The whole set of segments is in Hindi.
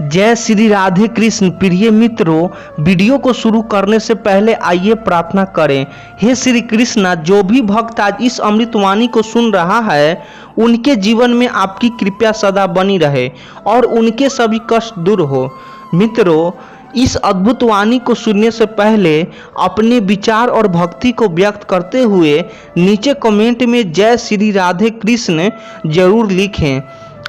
जय श्री राधे कृष्ण। प्रिय मित्रों, वीडियो को शुरू करने से पहले आइए प्रार्थना करें। हे श्री कृष्णा, जो भी भक्त आज इस अमृतवाणी को सुन रहा है उनके जीवन में आपकी कृपा सदा बनी रहे और उनके सभी कष्ट दूर हो। मित्रों, इस अद्भुत वाणी को सुनने से पहले अपने विचार और भक्ति को व्यक्त करते हुए नीचे कमेंट में जय श्री राधे कृष्ण जरूर लिखें।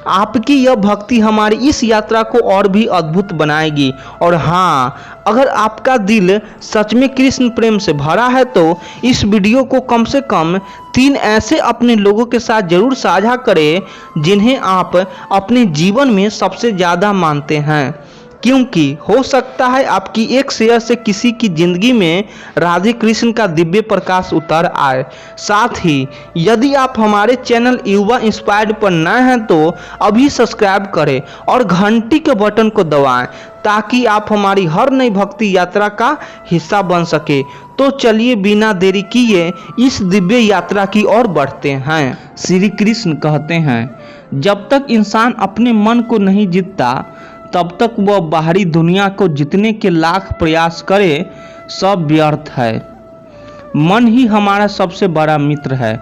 आपकी यह भक्ति हमारी इस यात्रा को और भी अद्भुत बनाएगी। और हाँ, अगर आपका दिल सच में कृष्ण प्रेम से भरा है तो इस वीडियो को कम से कम 3 ऐसे अपने लोगों के साथ जरूर साझा करें जिन्हें आप अपने जीवन में सबसे ज़्यादा मानते हैं, क्योंकि हो सकता है आपकी एक शेयर से किसी की जिंदगी में राधे कृष्ण का दिव्य प्रकाश उतर आए। साथ ही यदि आप हमारे चैनल युवा इंस्पायर्ड पर नए हैं तो अभी सब्सक्राइब करें और घंटी के बटन को दबाएं ताकि आप हमारी हर नई भक्ति यात्रा का हिस्सा बन सके। तो चलिए बिना देरी किए इस दिव्य यात्रा की ओर बढ़ते हैं। श्री कृष्ण कहते हैं, जब तक इंसान अपने मन को नहीं जीतता तब तक वह बाहरी दुनिया को जीतने के लाख प्रयास करे सब व्यर्थ है। मन ही हमारा सबसे बड़ा मित्र है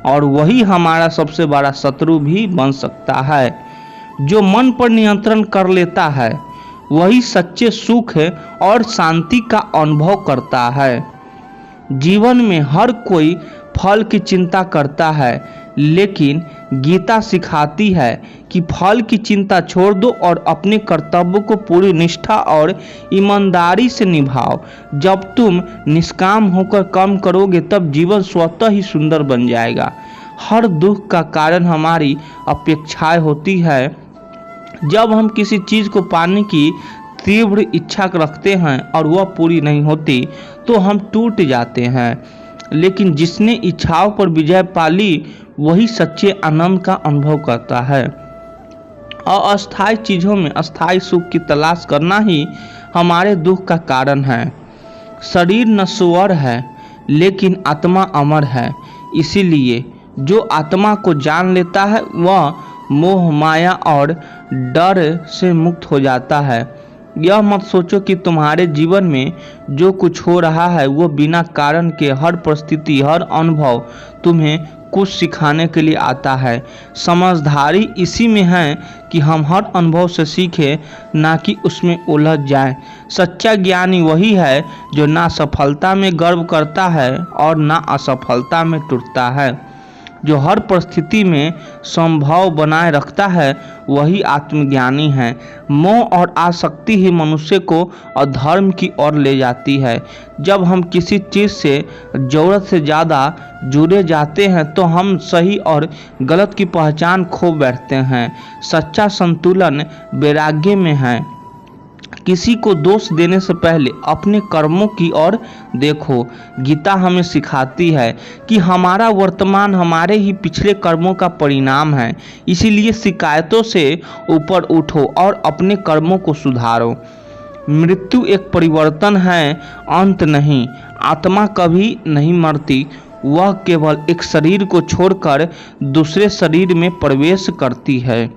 और वही हमारा सबसे बड़ा शत्रु भी बन सकता है। जो मन पर नियंत्रण कर लेता है वही सच्चे सुख और शांति का अनुभव करता है। जीवन में हर कोई फल की चिंता करता है, लेकिन गीता सिखाती है कि फल की चिंता छोड़ दो और अपने कर्तव्य को पूरी निष्ठा और ईमानदारी से निभाओ। जब तुम निष्काम होकर काम करोगे तब जीवन स्वतः ही सुंदर बन जाएगा। हर दुख का कारण हमारी अपेक्षाएं होती है। जब हम किसी चीज़ को पाने की तीव्र इच्छा रखते हैं और वह पूरी नहीं होती तो हम टूट जाते हैं, लेकिन जिसने इच्छाओं पर विजय पा ली वही सच्चे आनंद का अनुभव करता है। अस्थायी चीज़ों में अस्थायी सुख की तलाश करना ही हमारे दुख का कारण है। शरीर नश्वर है लेकिन आत्मा अमर है, इसीलिए जो आत्मा को जान लेता है वह मोह माया और डर से मुक्त हो जाता है। यह मत सोचो कि तुम्हारे जीवन में जो कुछ हो रहा है वो बिना कारण के। हर परिस्थिति, हर अनुभव तुम्हें कुछ सिखाने के लिए आता है। समझदारी इसी में है कि हम हर अनुभव से सीखें, ना कि उसमें उलझ जाएं। सच्चा ज्ञानी वही है जो ना सफलता में गर्व करता है और ना असफलता में टूटता है। जो हर परिस्थिति में समभाव बनाए रखता है वही आत्मज्ञानी है। मोह और आसक्ति ही मनुष्य को अधर्म की ओर ले जाती है। जब हम किसी चीज़ से ज़रूरत से ज़्यादा जुड़े जाते हैं तो हम सही और गलत की पहचान खो बैठते हैं। सच्चा संतुलन वैराग्य में है। किसी को दोष देने से पहले अपने कर्मों की ओर देखो। गीता हमें सिखाती है कि हमारा वर्तमान हमारे ही पिछले कर्मों का परिणाम है। इसीलिए शिकायतों से ऊपर उठो और अपने कर्मों को सुधारो। मृत्यु एक परिवर्तन है, अंत नहीं। आत्मा कभी नहीं मरती, वह केवल एक शरीर को छोड़कर दूसरे शरीर में प्रवेश करती है।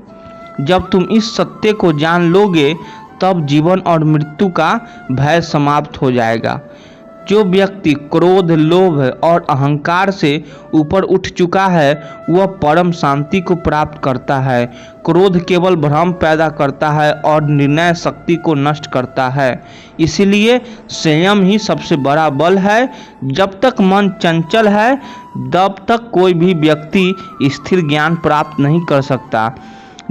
जब तुम इस सत्य को जान लोगे तब जीवन और मृत्यु का भय समाप्त हो जाएगा। जो व्यक्ति क्रोध, लोभ और अहंकार से ऊपर उठ चुका है वह परम शांति को प्राप्त करता है। क्रोध केवल भ्रम पैदा करता है और निर्णय शक्ति को नष्ट करता है। इसलिए संयम ही सबसे बड़ा बल है। जब तक मन चंचल है तब तक कोई भी व्यक्ति स्थिर ज्ञान प्राप्त नहीं कर सकता।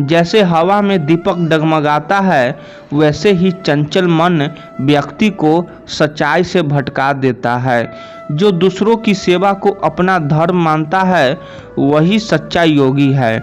जैसे हवा में दीपक डगमगाता है वैसे ही चंचल मन व्यक्ति को सच्चाई से भटका देता है। जो दूसरों की सेवा को अपना धर्म मानता है वही सच्चा योगी है।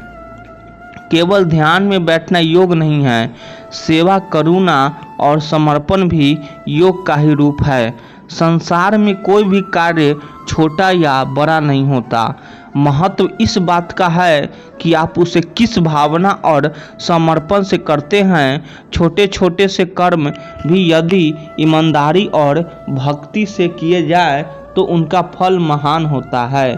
केवल ध्यान में बैठना योग नहीं है, सेवा, करुणा और समर्पण भी योग का ही रूप है। संसार में कोई भी कार्य छोटा या बड़ा नहीं होता। महत्व इस बात का है कि आप उसे किस भावना और समर्पण से करते हैं। छोटे छोटे से कर्म भी यदि ईमानदारी और भक्ति से किए जाए तो उनका फल महान होता है।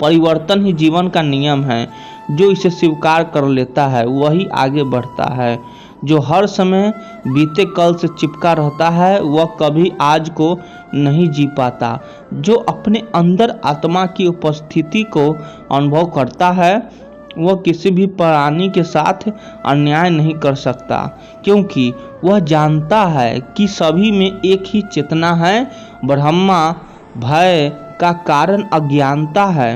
परिवर्तन ही जीवन का नियम है। जो इसे स्वीकार कर लेता है वही आगे बढ़ता है। जो हर समय बीते कल से चिपका रहता है वह कभी आज को नहीं जी पाता। जो अपने अंदर आत्मा की उपस्थिति को अनुभव करता है वह किसी भी प्राणी के साथ अन्याय नहीं कर सकता, क्योंकि वह जानता है कि सभी में एक ही चेतना है। ब्रह्मा भय का कारण अज्ञानता है।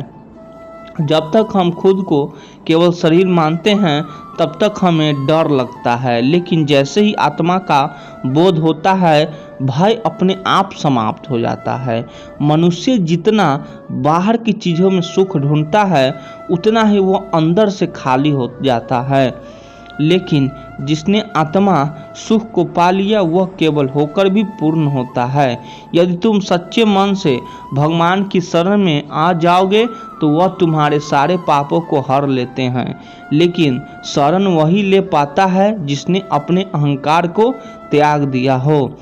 जब तक हम खुद को केवल शरीर मानते हैं तब तक हमें डर लगता है, लेकिन जैसे ही आत्मा का बोध होता है भय अपने आप समाप्त हो जाता है। मनुष्य जितना बाहर की चीज़ों में सुख ढूंढता है उतना ही वह अंदर से खाली हो जाता है, लेकिन जिसने आत्मा सुख को पा लिया वह केवल होकर भी पूर्ण होता है। यदि तुम सच्चे मन से भगवान की शरण में आ जाओगे तो वह तुम्हारे सारे पापों को हर लेते हैं, लेकिन शरण वही ले पाता है जिसने अपने अहंकार को त्याग दिया हो।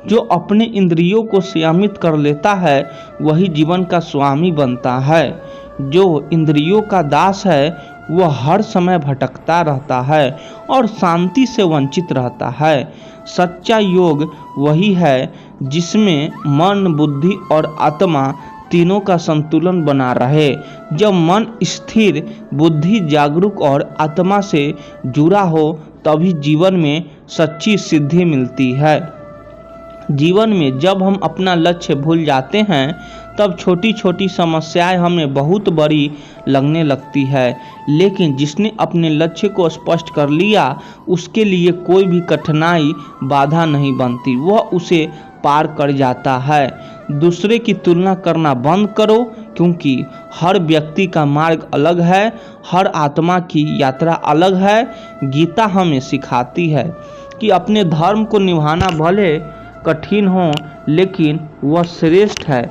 जो अपने इंद्रियों को संयमित कर लेता है वही जीवन का स्वामी बनता है। जो इंद्रियों का दास है वह हर समय भटकता रहता है और शांति से वंचित रहता है। सच्चा योग वही है जिसमें मन, बुद्धि और आत्मा तीनों का संतुलन बना रहे। जब मन स्थिर, बुद्धि जागरूक और आत्मा से जुड़ा हो तभी जीवन में सच्ची सिद्धि मिलती है। जीवन में जब हम अपना लक्ष्य भूल जाते हैं तब छोटी छोटी समस्याएं हमें बहुत बड़ी लगने लगती है, लेकिन जिसने अपने लक्ष्य को स्पष्ट कर लिया उसके लिए कोई भी कठिनाई बाधा नहीं बनती, वह उसे पार कर जाता है। दूसरे की तुलना करना बंद करो, क्योंकि हर व्यक्ति का मार्ग अलग है, हर आत्मा की यात्रा अलग है। गीता हमें सिखाती है कि अपने धर्म को निभाना भले कठिन हो लेकिन वह श्रेष्ठ है।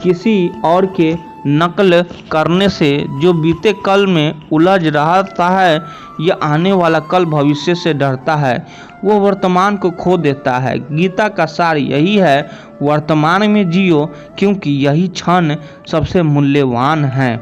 किसी और के नकल करने से जो बीते कल में उलझ रहता है या आने वाला कल भविष्य से डरता है वो वर्तमान को खो देता है। गीता का सार यही है, वर्तमान में जियो क्योंकि यही क्षण सबसे मूल्यवान है।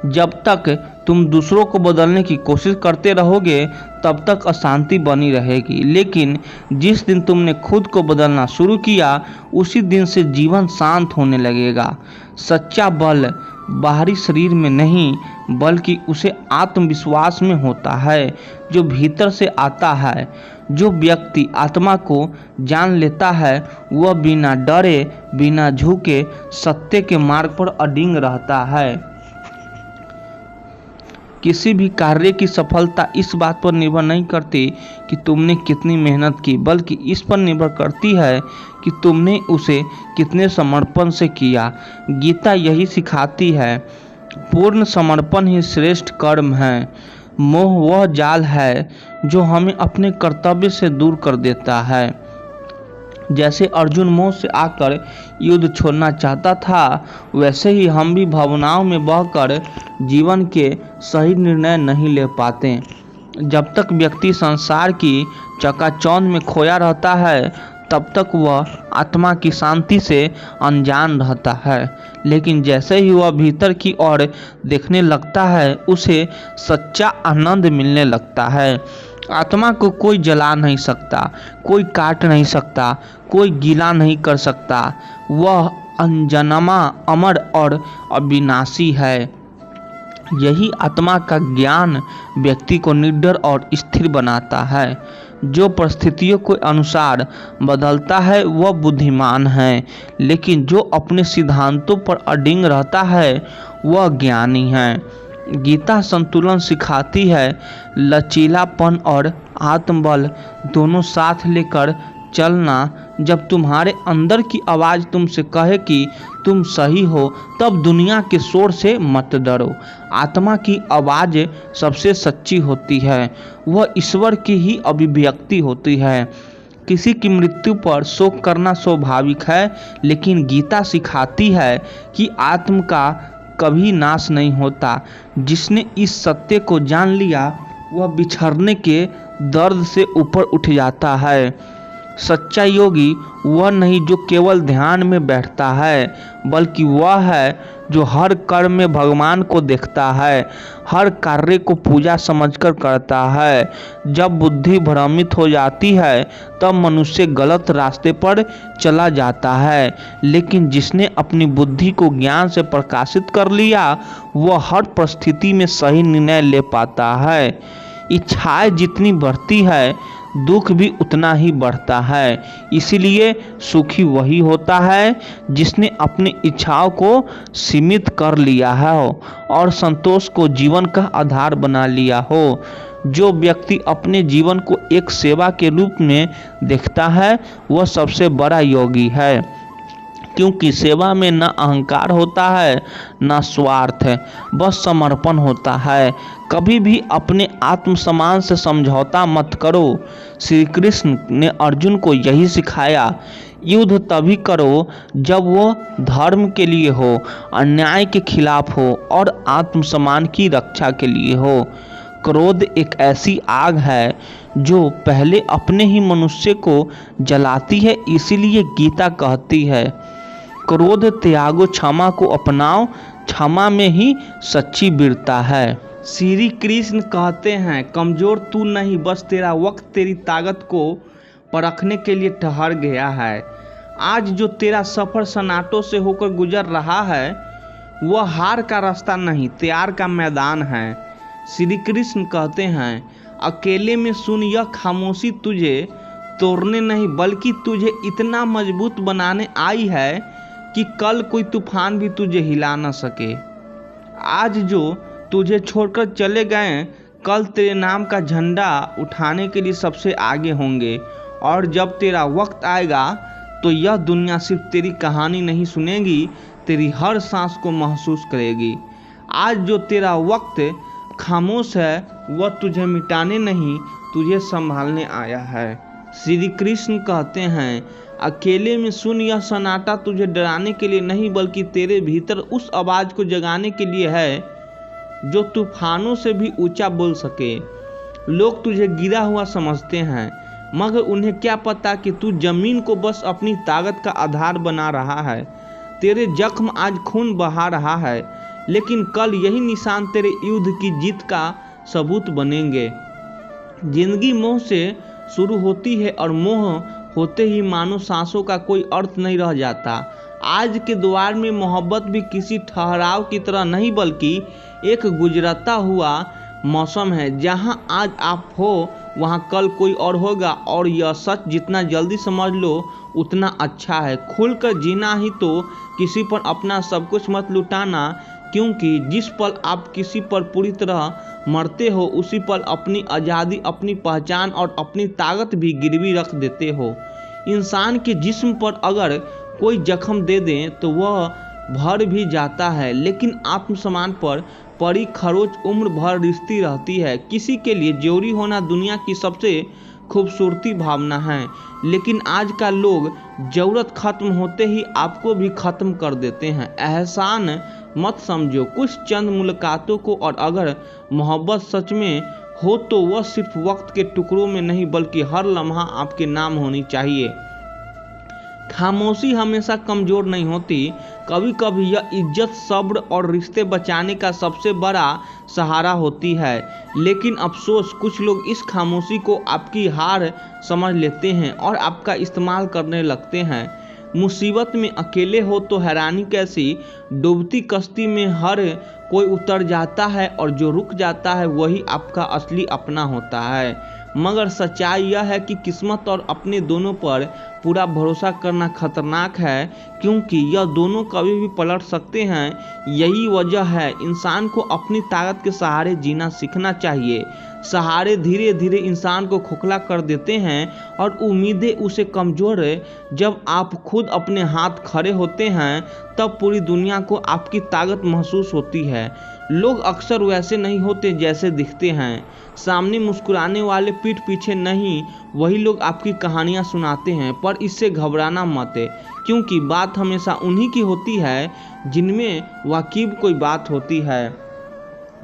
जब तक तुम दूसरों को बदलने की कोशिश करते रहोगे तब तक अशांति बनी रहेगी, लेकिन जिस दिन तुमने खुद को बदलना शुरू किया उसी दिन से जीवन शांत होने लगेगा। सच्चा बल बाहरी शरीर में नहीं बल्कि उसे आत्मविश्वास में होता है जो भीतर से आता है। जो व्यक्ति आत्मा को जान लेता है वह बिना डरे, बिना झुके सत्य के मार्ग पर अडिग रहता है। किसी भी कार्य की सफलता इस बात पर निर्भर नहीं करती कि तुमने कितनी मेहनत की, बल्कि इस पर निर्भर करती है कि तुमने उसे कितने समर्पण से किया। गीता यही सिखाती है, पूर्ण समर्पण ही श्रेष्ठ कर्म है। मोह वह जाल है जो हमें अपने कर्तव्य से दूर कर देता है। जैसे अर्जुन मोह से आकर युद्ध छोड़ना चाहता था वैसे ही हम भी भावनाओं में बहकर जीवन के सही निर्णय नहीं ले पाते। जब तक व्यक्ति संसार की चकाचौंध में खोया रहता है तब तक वह आत्मा की शांति से अनजान रहता है, लेकिन जैसे ही वह भीतर की ओर देखने लगता है उसे सच्चा आनंद मिलने लगता है। आत्मा को कोई जला नहीं सकता, कोई काट नहीं सकता, कोई गीला नहीं कर सकता। वह अनजन्मा, अमर और अविनाशी है। यही आत्मा का ज्ञान व्यक्ति को निडर और स्थिर बनाता है। जो परिस्थितियों के अनुसार बदलता है वह बुद्धिमान है, लेकिन जो अपने सिद्धांतों पर अडिग रहता है वह ज्ञानी है। गीता संतुलन सिखाती है, लचीलापन और आत्मबल दोनों साथ लेकर चलना। जब तुम्हारे अंदर की आवाज़ तुमसे कहे कि तुम सही हो तब दुनिया के शोर से मत डरो। आत्मा की आवाज़ सबसे सच्ची होती है, वह ईश्वर की ही अभिव्यक्ति होती है। किसी की मृत्यु पर शोक करना स्वाभाविक है, लेकिन गीता सिखाती है कि आत्म का कभी नाश नहीं होता। जिसने इस सत्य को जान लिया वह बिछड़ने के दर्द से ऊपर उठ जाता है। सच्चा योगी वह नहीं जो केवल ध्यान में बैठता है, बल्कि वह है जो हर कर्म में भगवान को देखता है, हर कार्य को पूजा समझकर करता है। जब बुद्धि भ्रमित हो जाती है तब मनुष्य गलत रास्ते पर चला जाता है, लेकिन जिसने अपनी बुद्धि को ज्ञान से प्रकाशित कर लिया वह हर परिस्थिति में सही निर्णय ले पाता है। इच्छाएं जितनी बढ़ती है दुख भी उतना ही बढ़ता है, इसीलिए सुखी वही होता है जिसने अपनी इच्छाओं को सीमित कर लिया हो और संतोष को जीवन का आधार बना लिया हो। जो व्यक्ति अपने जीवन को एक सेवा के रूप में देखता है वह सबसे बड़ा योगी है, क्योंकि सेवा में न अहंकार होता है न स्वार्थ है, बस समर्पण होता है। कभी भी अपने आत्मसम्मान से समझौता मत करो। श्री कृष्ण ने अर्जुन को यही सिखाया। युद्ध तभी करो जब वो धर्म के लिए हो, अन्याय के खिलाफ हो और आत्मसम्मान की रक्षा के लिए हो। क्रोध एक ऐसी आग है जो पहले अपने ही मनुष्य को जलाती है, इसीलिए गीता कहती है क्रोध त्यागो क्षमा को अपनाओ, क्षमा में ही सच्ची वीरता है। श्री कृष्ण कहते हैं कमजोर तू नहीं, बस तेरा वक्त तेरी ताकत को परखने के लिए ठहर गया है। आज जो तेरा सफर सन्नाटों से होकर गुजर रहा है वह हार का रास्ता नहीं, तैयार का मैदान है। श्री कृष्ण कहते हैं अकेले में सुन यह खामोशी तुझे तोड़ने नहीं बल्कि तुझे इतना मजबूत बनाने आई है कि कल कोई तूफान भी तुझे हिला न सके। आज जो तुझे छोड़कर चले गए कल तेरे नाम का झंडा उठाने के लिए सबसे आगे होंगे, और जब तेरा वक्त आएगा तो यह दुनिया सिर्फ तेरी कहानी नहीं सुनेगी, तेरी हर सांस को महसूस करेगी। आज जो तेरा वक्त खामोश है वह तुझे मिटाने नहीं तुझे संभालने आया है। श्री कृष्ण कहते हैं अकेले में सुन यह सन्नाटा तुझे डराने के लिए नहीं बल्कि तेरे भीतर उस आवाज को जगाने के लिए है जो तूफानों से भी ऊंचा बोल सके। लोग तुझे गिरा हुआ समझते हैं मगर उन्हें क्या पता कि तू जमीन को बस अपनी ताकत का आधार बना रहा है। तेरे जख्म आज खून बहा रहा है, लेकिन कल यही निशान तेरे युद्ध की जीत का सबूत बनेंगे। जिंदगी मोह से शुरू होती है और मोह होते ही मानो सांसों का कोई अर्थ नहीं रह जाता। आज के द्वार में मोहब्बत भी किसी ठहराव की तरह नहीं बल्कि एक गुजरता हुआ मौसम है। जहां आज आप हो वहां कल कोई और होगा, और यह सच जितना जल्दी समझ लो उतना अच्छा है। खुलकर जीना ही तो, किसी पर अपना सब कुछ मत लुटाना, क्योंकि जिस पल आप किसी पर पूरी तरह मरते हो उसी पल अपनी आज़ादी, अपनी पहचान और अपनी ताकत भी गिरवी रख देते हो। इंसान के जिस्म पर अगर कोई जख्म दे दें तो वह भर भी जाता है, लेकिन आत्मसम्मान पर पड़ी खरोच उम्र भर रिश्ती रहती है। किसी के लिए जोरी होना दुनिया की सबसे खूबसूरती भावना है, लेकिन आज का लोग जरूरत खत्म होते ही आपको भी खत्म कर देते हैं। एहसान मत समझो कुछ चंद मुलाकातों को, और अगर मोहब्बत सच में हो तो वह सिर्फ वक्त के टुकड़ों में नहीं बल्कि हर लम्हा आपके नाम होनी चाहिए। खामोशी हमेशा कमजोर नहीं होती, कभी कभी यह इज्जत, सब्र और रिश्ते बचाने का सबसे बड़ा सहारा होती है। लेकिन अफसोस कुछ लोग इस खामोशी को आपकी हार समझ लेते हैं और आपका इस्तेमाल करने लगते हैं। मुसीबत में अकेले हो तो हैरानी कैसी, डूबती कश्ती में हर कोई उतर जाता है और जो रुक जाता है वही आपका असली अपना होता है। मगर सच्चाई यह है कि किस्मत और अपने दोनों पर पूरा भरोसा करना खतरनाक है, क्योंकि यह दोनों कभी भी पलट सकते हैं। यही वजह है इंसान को अपनी ताकत के सहारे जीना सीखना चाहिए। सहारे धीरे धीरे इंसान को खोखला कर देते हैं और उम्मीदें उसे कमजोर। जब आप खुद अपने हाथ खड़े होते हैं तब पूरी दुनिया को आपकी ताकत महसूस होती है। लोग अक्सर वैसे नहीं होते जैसे दिखते हैं। सामने मुस्कुराने वाले पीठ पीछे नहीं, वही लोग आपकी कहानियां सुनाते हैं। पर इससे घबराना मत, क्योंकि बात हमेशा उन्हीं की होती है जिनमें वाकिब कोई बात होती है।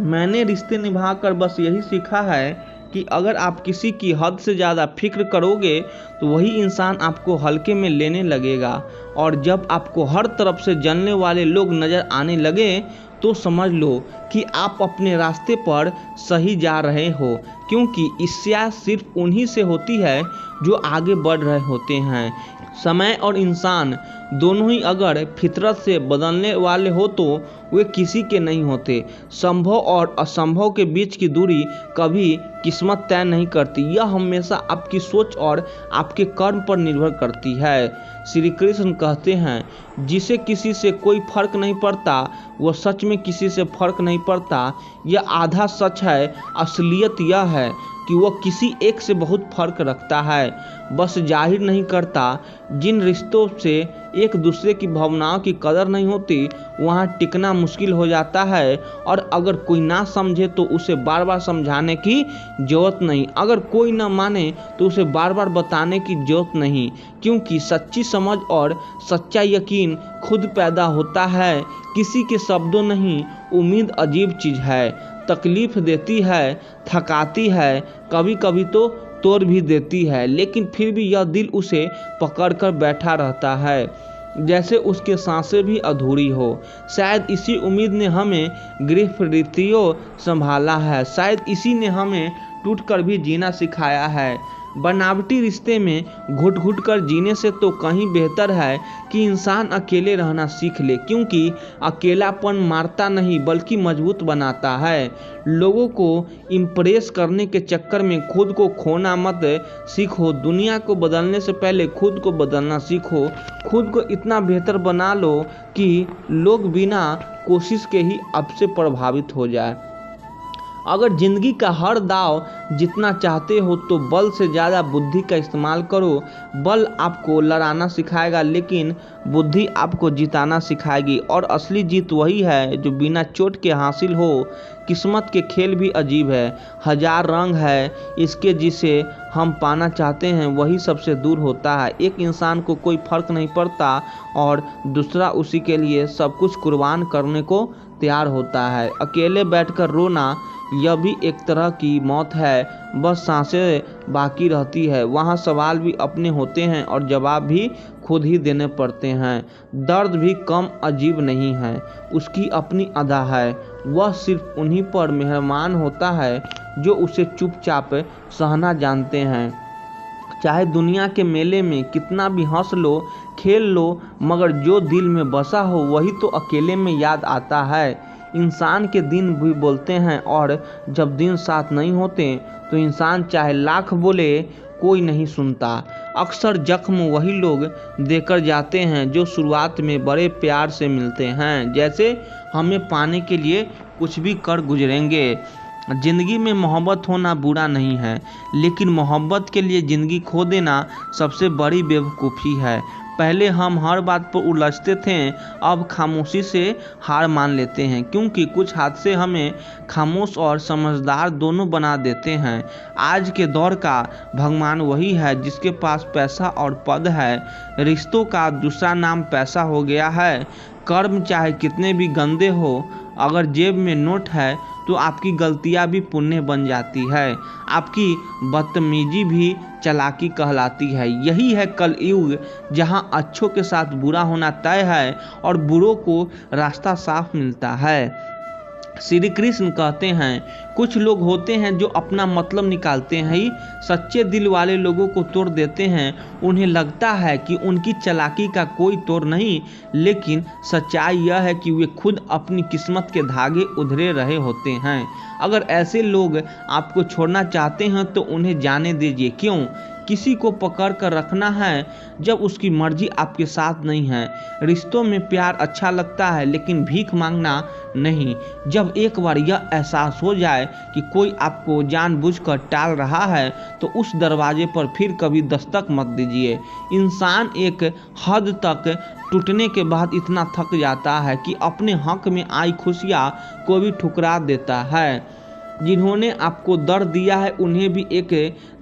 मैंने रिश्ते निभाकर बस यही सीखा है कि अगर आप किसी की हद से ज़्यादा फिक्र करोगे तो वही इंसान आपको हल्के में लेने लगेगा, और जब आपको हर तरफ से जलने वाले लोग नज़र आने लगे तो समझ लो कि आप अपने रास्ते पर सही जा रहे हो, क्योंकि ईर्ष्या सिर्फ उन्हीं से होती है जो आगे बढ़ रहे होते हैं। समय और इंसान दोनों ही अगर फितरत से बदलने वाले हो तो वे किसी के नहीं होते। संभव और असंभव के बीच की दूरी कभी किस्मत तय नहीं करती, यह हमेशा आपकी सोच और आपके कर्म पर निर्भर करती है। श्री कृष्ण कहते हैं, जिसे किसी से कोई फर्क नहीं पड़ता वह सच में किसी से फर्क नहीं पड़ता। यह आधा सच है। असलियत यह है कि वह किसी एक से बहुत फर्क रखता है, बस जाहिर नहीं करता। जिन रिश्तों से एक दूसरे की भावनाओं की कदर नहीं होती वहाँ टिकना मुश्किल हो जाता है, और अगर कोई ना समझे तो उसे बार बार समझाने की ज़रूरत नहीं, अगर कोई ना माने तो उसे बार बार बताने की ज़रूरत नहीं, क्योंकि सच्ची समझ और सच्चा यकीन खुद पैदा होता है, किसी के शब्दों नहीं। उम्मीद अजीब चीज़ है, तकलीफ देती है, थकाती है, कभी कभी तो तोड़ भी देती है, लेकिन फिर भी यह दिल उसे पकड़कर बैठा रहता है जैसे उसके सांसें भी अधूरी हो। शायद इसी उम्मीद ने हमें गिरफ्तारियों संभाला है, शायद इसी ने हमें टूटकर भी जीना सिखाया है। बनावटी रिश्ते में घुट घुट कर जीने से तो कहीं बेहतर है कि इंसान अकेले रहना सीख ले, क्योंकि अकेलापन मारता नहीं बल्कि मजबूत बनाता है। लोगों को इम्प्रेस करने के चक्कर में खुद को खोना मत सीखो। दुनिया को बदलने से पहले खुद को बदलना सीखो। खुद को इतना बेहतर बना लो कि लोग बिना कोशिश के ही आपसे प्रभावित हो जाए। अगर जिंदगी का हर दाव जितना चाहते हो तो बल से ज़्यादा बुद्धि का इस्तेमाल करो। बल आपको लड़ाना सिखाएगा, लेकिन बुद्धि आपको जिताना सिखाएगी, और असली जीत वही है जो बिना चोट के हासिल हो। किस्मत के खेल भी अजीब है, हजार रंग है इसके, जिसे हम पाना चाहते हैं वही सबसे दूर होता है। एक इंसान को कोई फर्क नहीं पड़ता और दूसरा उसी के लिए सब कुछ कुर्बान करने को तैयार होता है। अकेले बैठकर रोना यह भी एक तरह की मौत है, बस सांसें बाकी रहती है। वहाँ सवाल भी अपने होते हैं और जवाब भी खुद ही देने पड़ते हैं। दर्द भी कम अजीब नहीं है, उसकी अपनी अदा है। वह सिर्फ उन्हीं पर मेहरबान होता है जो उसे चुपचाप सहना जानते हैं। चाहे दुनिया के मेले में कितना भी हंस लो खेल लो, मगर जो दिल में बसा हो वही तो अकेले में याद आता है। इंसान के दिन भी बोलते हैं, और जब दिन साथ नहीं होते तो इंसान चाहे लाख बोले कोई नहीं सुनता। अक्सर जख्म वही लोग देकर जाते हैं जो शुरुआत में बड़े प्यार से मिलते हैं, जैसे हमें पाने के लिए कुछ भी कर गुजरेंगे। ज़िंदगी में मोहब्बत होना बुरा नहीं है, लेकिन मोहब्बत के लिए ज़िंदगी खो देना सबसे बड़ी बेवकूफ़ी है। पहले हम हर बात पर उलझते थे, अब खामोशी से हार मान लेते हैं, क्योंकि कुछ हादसे हमें खामोश और समझदार दोनों बना देते हैं। आज के दौर का भगवान वही है जिसके पास पैसा और पद है। रिश्तों का दूसरा नाम पैसा हो गया है। कर्म चाहे कितने भी गंदे हो, अगर जेब में नोट है तो आपकी गलतियां भी पुण्य बन जाती है, आपकी बदतमीजी भी चालाकी कहलाती है। यही है कलयुग, जहां अच्छों के साथ बुरा होना तय है और बुरों को रास्ता साफ मिलता है। श्री कृष्ण कहते हैं, कुछ लोग होते हैं जो अपना मतलब निकालते हैं ही सच्चे दिल वाले लोगों को तोड़ देते हैं। उन्हें लगता है कि उनकी चालाकी का कोई तोड़ नहीं, लेकिन सच्चाई यह है कि वे खुद अपनी किस्मत के धागे उधरे रहे होते हैं। अगर ऐसे लोग आपको छोड़ना चाहते हैं तो उन्हें जाने दीजिए। क्यों किसी को पकड़ कर रखना है जब उसकी मर्जी आपके साथ नहीं है। रिश्तों में प्यार अच्छा लगता है, लेकिन भीख मांगना नहीं। जब एक बार यह एहसास हो जाए कि कोई आपको जानबूझकर टाल रहा है तो उस दरवाजे पर फिर कभी दस्तक मत दीजिए। इंसान एक हद तक टूटने के बाद इतना थक जाता है कि अपने हक में आई खुशियाँ को भी ठुकरा देता है। जिन्होंने आपको दर्द दिया है उन्हें भी एक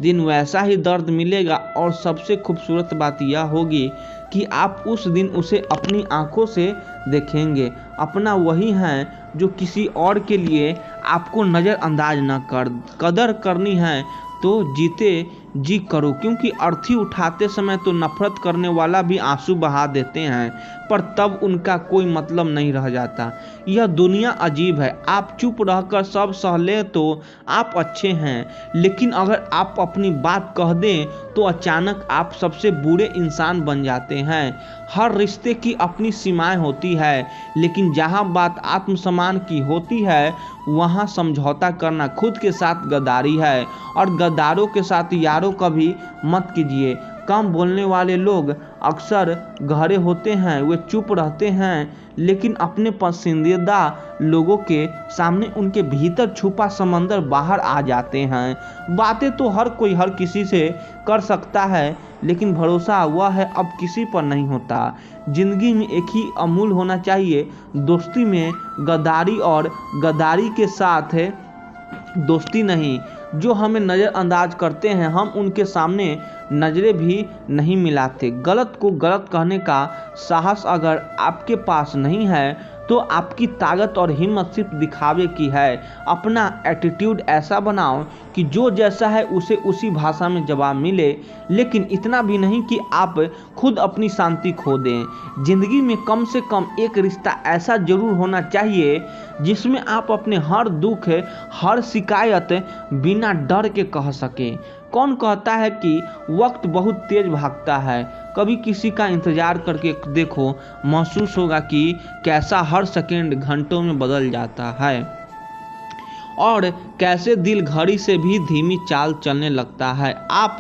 दिन वैसा ही दर्द मिलेगा, और सबसे खूबसूरत बात यह होगी कि आप उस दिन उसे अपनी आंखों से देखेंगे। अपना वही है जो किसी और के लिए आपको नज़रअंदाज न कर, कदर करनी है तो जीते जी करो, क्योंकि अर्थी उठाते समय तो नफरत करने वाला भी आंसू बहा देते हैं, पर तब उनका कोई मतलब नहीं रह जाता। यह दुनिया अजीब है, आप चुप रहकर सब सह ले तो आप अच्छे हैं, लेकिन अगर आप अपनी बात कह दें तो अचानक आप सबसे बुरे इंसान बन जाते हैं। हर रिश्ते की अपनी सीमाएं होती है, लेकिन जहां बात आत्मसम्मान की होती है वहां समझौता करना खुद के साथ गद्दारी है, और गद्दारों के साथ यारों कभी मत कीजिए। कम बोलने वाले लोग अक्सर गहरे होते हैं, वे चुप रहते हैं, लेकिन अपने पसंदीदा लोगों के सामने उनके भीतर छुपा समंदर बाहर आ जाते हैं। बातें तो हर कोई हर किसी से कर सकता है, लेकिन भरोसा वह है अब किसी पर नहीं होता। जिंदगी में एक ही अमूल होना चाहिए, दोस्ती में गद्दारी, और गद्दारी के साथ है दोस्ती नहीं। जो हमें नज़रअंदाज करते हैं हम उनके सामने नजरें भी नहीं मिलाते। गलत को गलत कहने का साहस अगर आपके पास नहीं है तो आपकी ताकत और हिम्मत सिर्फ दिखावे की है। अपना एटीट्यूड ऐसा बनाओ कि जो जैसा है उसे उसी भाषा में जवाब मिले, लेकिन इतना भी नहीं कि आप खुद अपनी शांति खो दें। जिंदगी में कम से कम एक रिश्ता ऐसा जरूर होना चाहिए जिसमें आप अपने हर दुख, हर शिकायत बिना डर के कह सकें। कौन कहता है कि वक्त बहुत तेज भागता है? कभी किसी का इंतजार करके देखो, महसूस होगा कि कैसा हर सेकंड घंटों में बदल जाता है, और कैसे दिल घड़ी से भी धीमी चाल चलने लगता है। आप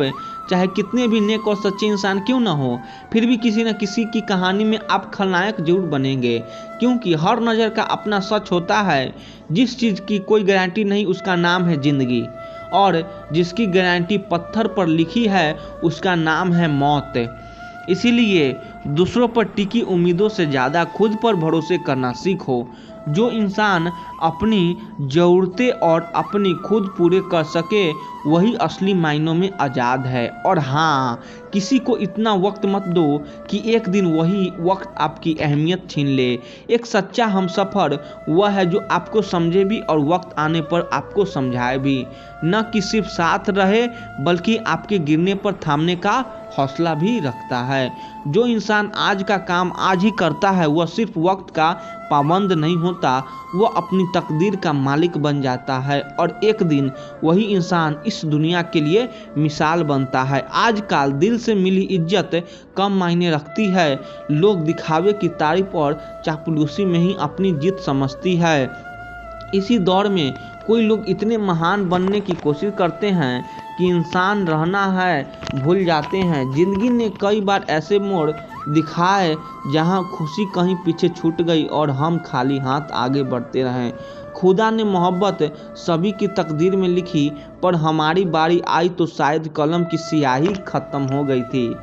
चाहे कितने भी नेक और सच्चे इंसान क्यों ना हो, फिर भी किसी न किसी की कहानी में आप खलनायक जरूर बनेंगे, क्योंकि हर नज़र का अपना सच होता है। जिस चीज़ की कोई गारंटी नहीं उसका नाम है जिंदगी, और जिसकी गारंटी पत्थर पर लिखी है उसका नाम है मौत। इसीलिए दूसरों पर टिकी उम्मीदों से ज़्यादा खुद पर भरोसे करना सीखो। जो इंसान अपनी ज़रूरतें और अपनी खुद पूरे कर सके वही असली मायनों में आज़ाद है। और हाँ, किसी को इतना वक्त मत दो कि एक दिन वही वक्त आपकी अहमियत छीन ले। एक सच्चा हमसफ़र वह है जो आपको समझे भी और वक्त आने पर आपको समझाए भी, न कि सिर्फ साथ रहे बल्कि आपके गिरने पर थामने का हौसला भी रखता है। जो इंसान आज का काम आज ही करता है वह सिर्फ वक्त का पाबंद नहीं होता, वह अपनी तकदीर का मालिक बन जाता है, और एक दिन वही इंसान इस दुनिया के लिए मिसाल बनता है। आजकल दिल से मिली इज्जत कम मायने रखती है, लोग दिखावे की तारीफ और चापलूसी में ही अपनी जीत समझती है। इसी दौर में कोई लोग इतने महान बनने की कोशिश करते हैं कि इंसान रहना है भूल जाते हैं। जिंदगी ने कई बार ऐसे मोड़ दिखाए जहां खुशी कहीं पीछे छूट गई और हम खाली हाथ आगे बढ़ते रहें। खुदा ने मोहब्बत सभी की तकदीर में लिखी, पर हमारी बारी आई तो शायद कलम की स्याही खत्म हो गई थी।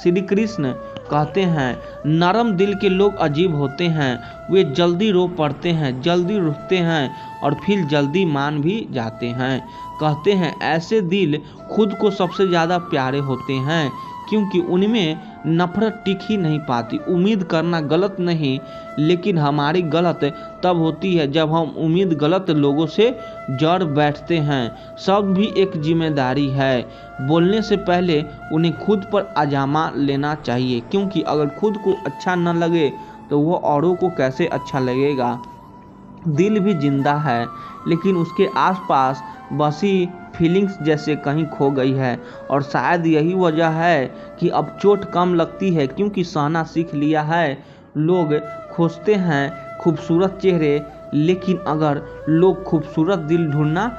श्री कृष्ण कहते हैं, नरम दिल के लोग अजीब होते हैं, वे जल्दी रो पड़ते हैं, जल्दी रुकते हैं और फिर जल्दी मान भी जाते हैं। कहते हैं ऐसे दिल खुद को सबसे ज़्यादा प्यारे होते हैं, क्योंकि उनमें नफरत टिक ही नहीं पाती। उम्मीद करना गलत नहीं, लेकिन हमारी गलत तब होती है जब हम उम्मीद गलत लोगों से जड़ बैठते हैं। सब भी एक जिम्मेदारी है, बोलने से पहले उन्हें खुद पर आजमा लेना चाहिए, क्योंकि अगर खुद को अच्छा न लगे तो वो औरों को कैसे अच्छा लगेगा। दिल भी जिंदा है, लेकिन उसके आसपास बसी फीलिंग्स जैसे कहीं खो गई है, और शायद यही वजह है कि अब चोट कम लगती है, क्योंकि सहना सीख लिया है। लोग खोजते हैं खूबसूरत चेहरे, लेकिन अगर लोग खूबसूरत दिल ढूंढना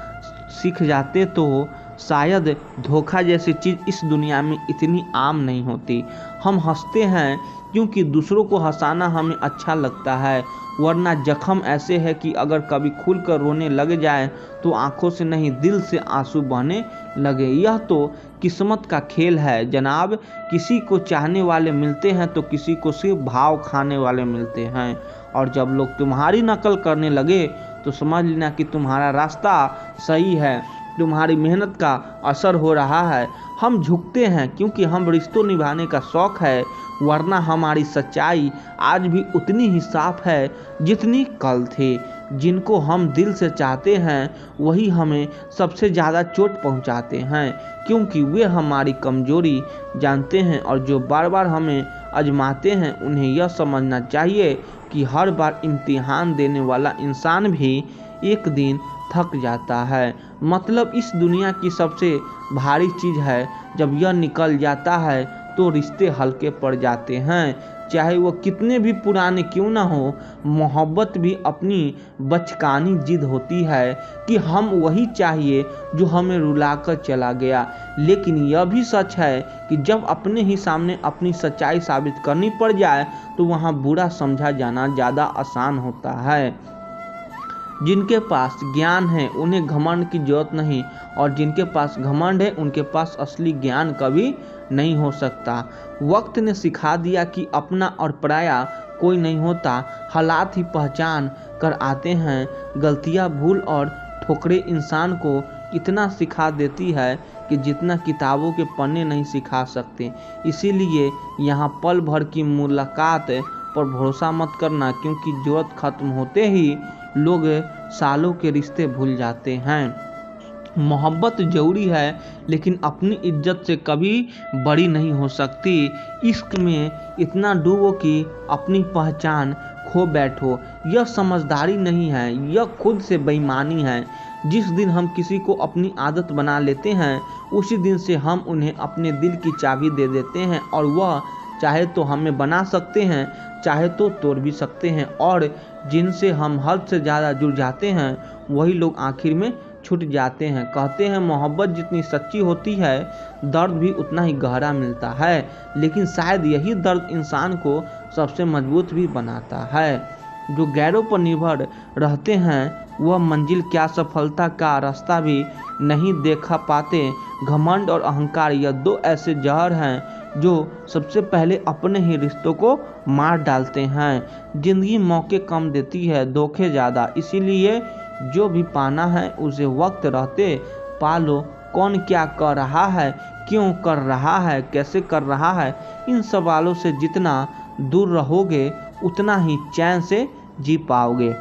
सीख जाते तो शायद धोखा जैसी चीज़ इस दुनिया में इतनी आम नहीं होती। हम हंसते हैं क्योंकि दूसरों को हंसाना हमें अच्छा लगता है, वरना जख्म ऐसे है कि अगर कभी खुलकर रोने लग जाए तो आंखों से नहीं दिल से आंसू बहने लगे। यह तो किस्मत का खेल है जनाब। किसी को चाहने वाले मिलते हैं तो किसी को सिर्फ भाव खाने वाले मिलते हैं, और जब लोग तुम्हारी नकल करने लगे तो समझ लेना कि तुम्हारा रास्ता सही है, तुम्हारी मेहनत का असर हो रहा है। हम झुकते हैं क्योंकि हम रिश्तों निभाने का शौक़ है, वरना हमारी सच्चाई आज भी उतनी ही साफ है जितनी कल थी। जिनको हम दिल से चाहते हैं वही हमें सबसे ज़्यादा चोट पहुंचाते हैं, क्योंकि वे हमारी कमजोरी जानते हैं और जो बार बार हमें आजमाते हैं। उन्हें यह समझना चाहिए कि हर बार इम्तिहान देने वाला इंसान भी एक दिन थक जाता है। मतलब इस दुनिया की सबसे भारी चीज़ है, जब यह निकल जाता है तो रिश्ते हल्के पड़ जाते हैं, चाहे वो कितने भी पुराने क्यों ना हो। मोहब्बत भी अपनी बचकानी जिद होती है कि हम वही चाहिए जो हमें रुलाकर चला गया। लेकिन यह भी सच है कि जब अपने ही सामने अपनी सच्चाई साबित करनी पड़ जाए तो वहाँ बुरा समझा जाना ज़्यादा आसान होता है। जिनके पास ज्ञान है उन्हें घमंड की जरूरत नहीं, और जिनके पास घमंड है उनके पास असली ज्ञान कभी नहीं हो सकता। वक्त ने सिखा दिया कि अपना और पराया कोई नहीं होता, हालात ही पहचान कर आते हैं। गलतियां, भूल और ठोकरें इंसान को इतना सिखा देती है कि जितना किताबों के पन्ने नहीं सिखा सकते। इसीलिए यहाँ पल भर की मुलाकात पर भरोसा मत करना, क्योंकि जरूरत खत्म होते ही लोग सालों के रिश्ते भूल जाते हैं। मोहब्बत जरूरी है, लेकिन अपनी इज्जत से कभी बड़ी नहीं हो सकती। इश्क में इतना डूबो कि अपनी पहचान खो बैठो। यह समझदारी नहीं है, यह खुद से बेईमानी है। जिस दिन हम किसी को अपनी आदत बना लेते हैं उसी दिन से हम उन्हें अपने दिल की चाबी दे देते हैं, और वह चाहे तो हमें बना सकते हैं, चाहे तो तोड़ भी सकते हैं। और जिनसे हम हद से ज़्यादा जुड़ जाते हैं वही लोग आखिर में छूट जाते हैं। कहते हैं मोहब्बत जितनी सच्ची होती है दर्द भी उतना ही गहरा मिलता है, लेकिन शायद यही दर्द इंसान को सबसे मजबूत भी बनाता है। जो गैरों पर निर्भर रहते हैं वह मंजिल क्या, सफलता का रास्ता भी नहीं देखा पाते। घमंड और अहंकार यह दो ऐसे जहर हैं जो सबसे पहले अपने ही रिश्तों को मार डालते हैं। जिंदगी मौके कम देती है, धोखे ज़्यादा, इसीलिए जो भी पाना है उसे वक्त रहते पा लो। कौन क्या कर रहा है, क्यों कर रहा है, कैसे कर रहा है, इन सवालों से जितना दूर रहोगे उतना ही चैन से जी पाओगे।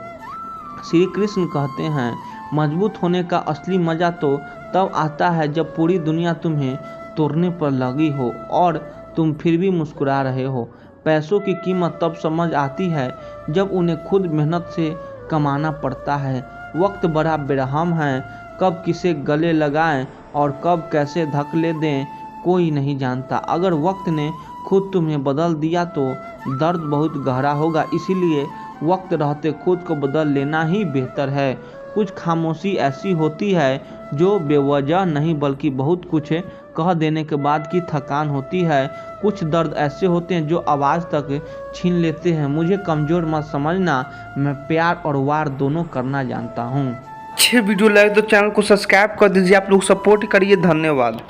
श्री कृष्ण कहते हैं मजबूत होने का असली मज़ा तो तब आता है जब पूरी दुनिया तुम्हें तोड़ने पर लगी हो और तुम फिर भी मुस्कुरा रहे हो। पैसों की कीमत तब समझ आती है जब उन्हें खुद मेहनत से कमाना पड़ता है। वक्त बड़ा बेरहम है, कब किसे गले लगाएं और कब कैसे धकेले दें कोई नहीं जानता। अगर वक्त ने खुद तुम्हें बदल दिया तो दर्द बहुत गहरा होगा, इसीलिए वक्त रहते खुद को बदल लेना ही बेहतर है। कुछ खामोशी ऐसी होती है जो बेवजह नहीं बल्कि बहुत कुछ कह देने के बाद की थकान होती है। कुछ दर्द ऐसे होते हैं जो आवाज़ तक छीन लेते हैं। मुझे कमज़ोर मत समझना, मैं प्यार और वार दोनों करना जानता हूँ। अच्छे वीडियो लगे तो चैनल को सब्सक्राइब कर दीजिए। आप लोग सपोर्ट करिए। धन्यवाद।